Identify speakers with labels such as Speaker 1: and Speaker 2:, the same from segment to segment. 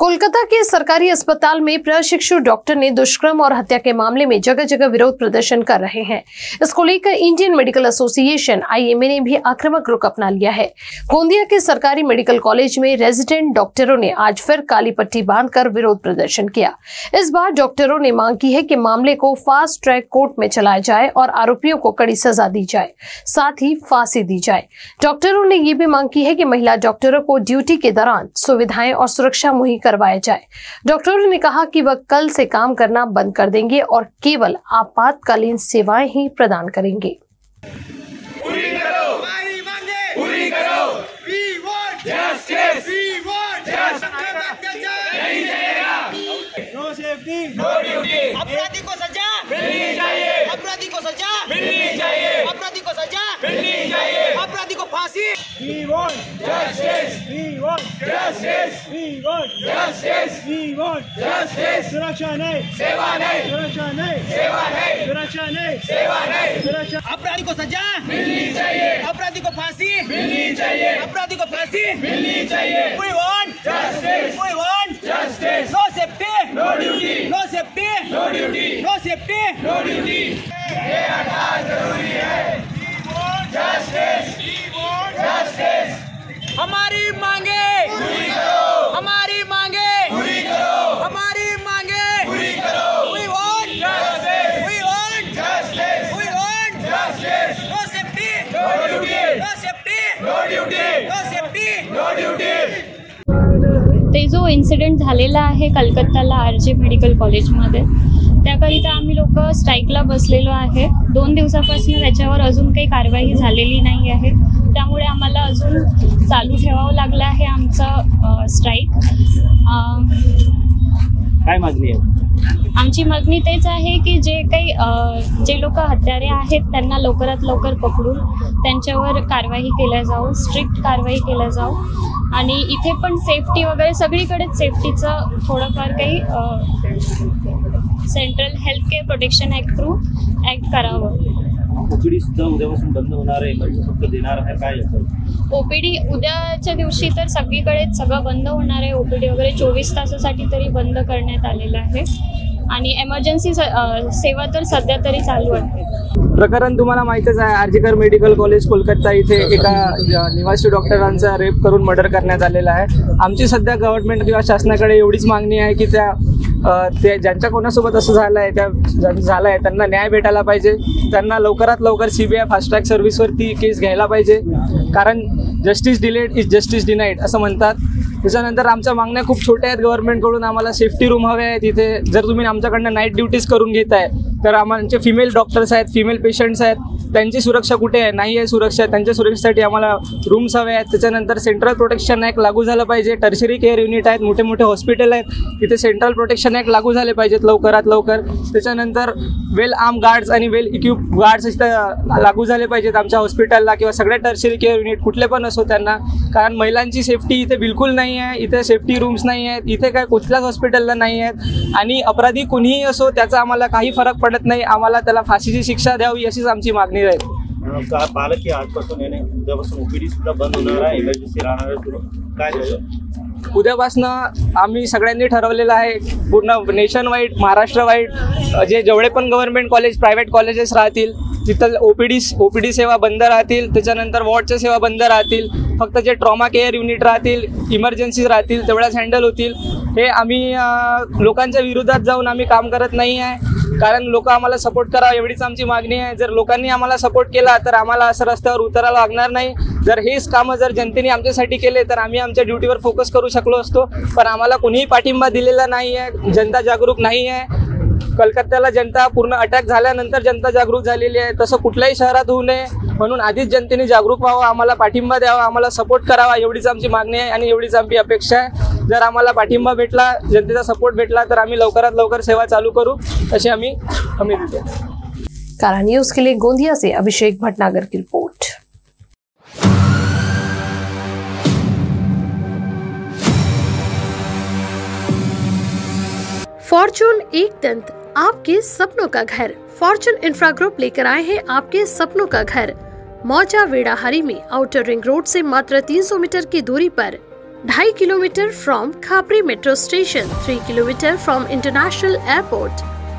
Speaker 1: कोलकाता के सरकारी अस्पताल में प्रशिक्षु डॉक्टर ने दुष्कर्म और हत्या के मामले में जगह जगह विरोध प्रदर्शन कर रहे हैं। इसको लेकर इंडियन मेडिकल एसोसिएशन IMA ने भी आक्रामक रुख अपना लिया है। गोंदिया के सरकारी मेडिकल कॉलेज में रेजिडेंट डॉक्टरों ने आज फिर काली पट्टी बांधकर विरोध प्रदर्शन किया। इस बार डॉक्टरों ने मांग की है कि मामले को फास्ट ट्रैक कोर्ट में चलाया जाए और आरोपियों को कड़ी सजा दी जाए, साथ ही फांसी दी जाए। डॉक्टरों ने ये भी मांग की है कि महिला डॉक्टरों को ड्यूटी के दौरान सुविधाएं और सुरक्षा मुहैया करवाया जाए। डॉक्टरों ने कहा कि वह कल से काम करना बंद कर देंगे और केवल आपातकालीन सेवाएं ही प्रदान करेंगे।
Speaker 2: पूरी करो, हमारी मांगे पूरी करो। We want justice. We want justice. नहीं चलेगा। No safety, no duty. अपराधी को सजा मिलनी चाहिए। अपराधी को सजा मिलनी चाहिए। अपराधी को सजा मिलनी चाहिए। अपराधी को फांसी। We want justice. We want justice. We want justice. We want justice. सुरक्षा नहीं, सेवा नहीं। सुरक्षा नहीं, सेवा नहीं। सुरक्षा नहीं, सेवा नहीं। सुरक्षा। अपराधी को सजा मिलनी चाहिए। अपराधी को फांसी मिलनी चाहिए। अपराधी को फांसी मिलनी चाहिए। We want justice. We want justice. No safety, no duty. No safety, no duty. No safety, no duty. ये हटाना जरूरी है। We want justice. We want justice. हमारी मांगे पूरी करो। हमारी मांगे पूरी करो। हमारी मांगे पूरी करो। We want justice. We want justice. We want justice. No safety, no duty. No safety, no duty. No safety, no duty.
Speaker 3: ते जो इन्सिडेंट झालेला आहे कलकत्ताला RJ मेडिकल कॉलेजमध्ये, त्याकरिता आम्ही लोक स्ट्राईकला बसलेलो आहे। 2 दिवसापासून त्याच्यावर अजून काही कारवाई झालेली नाही आहे, त्यामुळे आम्हाला अजून चालू ठेवावं लागलं आहे आमचं स्ट्राईक।
Speaker 4: काय मागणी आहे?
Speaker 3: आमची मागणी तेच आहे की जे लोक हत्यारे आहेत त्यांना लवकरात लवकर पकडून त्यांच्यावर कारवाई केल्या जाऊ, स्ट्रिक्ट कारवाई केल्या जाऊ आणि इथे पण सेफ्टी वगैरे सगळीकडेच सेफ्टीचं थोडंफार काही central health care protection act through act करावं।
Speaker 4: ओपीडी सुद्धा उद्यापासून बंद होणार आहे, इमर्जन्सी फक्त देणार आहे काय याचं?
Speaker 3: ओपीडी उद्याच्या दिवशी तर सगळीकडेच सगळं बंद होणार आहे। ओपीडी वगैरे 24 तासासाठी तरी बंद करण्यात आलेलं आहे आणि एमर्जन्सी सेवा तर सध्या तरी चालू आहे।
Speaker 5: प्रकरण तुम्हाला माहितीच आहे, RJ मेडिकल कॉलेज कोलकाता इथे एका निवासी डॉक्टरांचा रेप करून मर्डर करण्यात आलेला आहे। आमची सध्या गव्हर्नमेंट किंवा शासनाकडे एवढीच मागणी आहे की त्या ज्यांच्या कोणासोबत असं झालं आहे, त्यांना न्याय भेटायला पाहिजे। त्यांना लवकरात लवकर CBI फास्ट ट्रॅक सर्व्हिसवरती केस घ्यायला पाहिजे, कारण justice delayed is justice denied असं म्हणतात। त्याच्यानंतर आमच्या मागण्या खूप छोट्या आहेत गव्हर्नमेंटकडून। आम्हाला सेफ्टी रूम हवे आहेत इथे। जर तुम्ही आमच्याकडनं नाईट ड्युटीज करून घेताय तर आमचे फिमेल डॉक्टर्स आहेत, फिमेल पेशंट्स आहेत, त्यांची सुरक्षा कुठे आहे? नाही आहे सुरक्षा। त्यांच्या सुरक्षेसाठी आम्हाला रूम्स हवे आहेत। त्याच्यानंतर सेंट्रल प्रोटेक्शन ॲक्ट लागू झालं पाहिजे। टर्शरी केअर युनिट आहेत, मोठे मोठे हॉस्पिटल आहेत, तिथे सेंट्रल प्रोटेक्शन ॲक्ट लागू झाले पाहिजेत लवकरात लवकर। त्याच्यानंतर वेल आर्म गार्ड्स आणि वेल इक्विप गार्ड्स इथं लागू झाले पाहिजेत आमच्या हॉस्पिटलला किंवा सगळ्या टर्शरी केअर युनिट कुठले पण असो त्यांना, कारण महिलांची सेफ्टी इथे बिलकुल नाही आहे। इथे सेफ्टी रूम्स नाही आहेत, इथे काय कुठल्याच हॉस्पिटलला नाही आहेत आणि अपराधी कुणीही असो त्याचा आम्हाला काही फरक पडत नाही। आम्हाला त्याला फाशीची शिक्षा द्यावी अशीच आमची मागणी राहील।
Speaker 4: पालक की आजपासून उद्यापासून ओपीडी सुद्धा बंद होणार आहे, इमर्जन्सी राहणार आहे, काय झालं?
Speaker 5: उद्यापासनं आम्ही सगळ्यांनी ठरवलेलं आहे, पूर्ण नेशन वाईड महाराष्ट्र वाईड जेवढे पण गव्हर्नमेंट कॉलेज प्रायव्हेट कॉलेजेस राहतील तिथं ओपीडी सेवा बंद राहतील। त्याच्यानंतर वॉर्डच्या सेवा बंद राहतील। फक्त जे ट्रॉमा केअर युनिट राहतील, इमर्जन्सी राहतील तेवढ्याच हँडल होतील। हे आम्ही लोकांच्या विरोधात जाऊन आम्ही काम करत नाही आहे, कारण लोक आम्हाला सपोर्ट करावं एवढीच आमची मागणी आहे। जर लोकांनी आम्हाला सपोर्ट केला तर आम्हाला असं रस्त्यावर उतरायला लागणार नाही। जर हेच कामं जर जनतेने आमच्यासाठी केले तर आम्ही आमच्या ड्युटीवर फोकस करू शकलो असतो, पण आम्हाला कोणीही पाठिंबा दिलेला नाही आहे। जनता जागरूक नाही आहे। कलकत्त्याला जनता पूर्ण अटॅक झाल्यानंतर जनता जागरूक झालेली आहे, तसं कुठल्याही शहरात होऊ नये म्हणून आधीच जनतेने जागरूक व्हावं, आम्हाला पाठिंबा द्यावा, आम्हाला सपोर्ट करावा एवढीच आमची मागणी आहे आणि एवढीच आमची अपेक्षा आहे। जर आम्हाला पाठिंबा भेटला, जनतेचा सपोर्ट भेटला तर आम्ही लवकरात लवकर सेवा चालू करू अशी आम्ही हमी देतो।
Speaker 1: कारा न्यूज के लिए गोंदिया से अभिषेक भटनागर की रिपोर्ट। फॉर्चून एक दंत, आपके सपनों का घर। फॉर्चून इंफ्रा ग्रुप लेकर आए हैं आपके सपनों का घर। मौजा वेड़ाहारी में आउटर रिंग रोड से मात्र 300 मीटर की दूरी पर 2.5 kilometer from Khapri Metro Station, 3 kilometer from International Airport,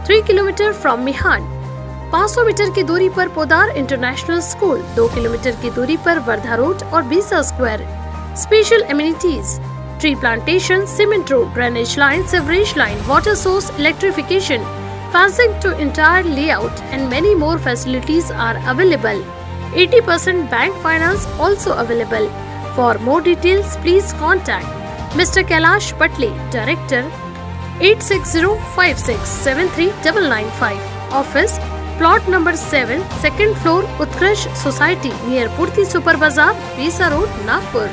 Speaker 1: 3 kilometer from Mihan, 500 metre की दूरी पर पोदार इंटरनेशनल स्कूल, 2 किलोमीटर की दूरी पर वर्धा रोड और बीसा square. Special amenities, tree plantation, cement road, drainage line, sewerage line, water source, electrification, fencing to entire layout and many more facilities are available. 80% bank finance also available. For more details, please contact Mr. Kailash Patle, Director, 8605673995. Office, plot number 7, second floor, Utkarsh Society, near Purti Super Bazaar, Bisa Road, Nagpur.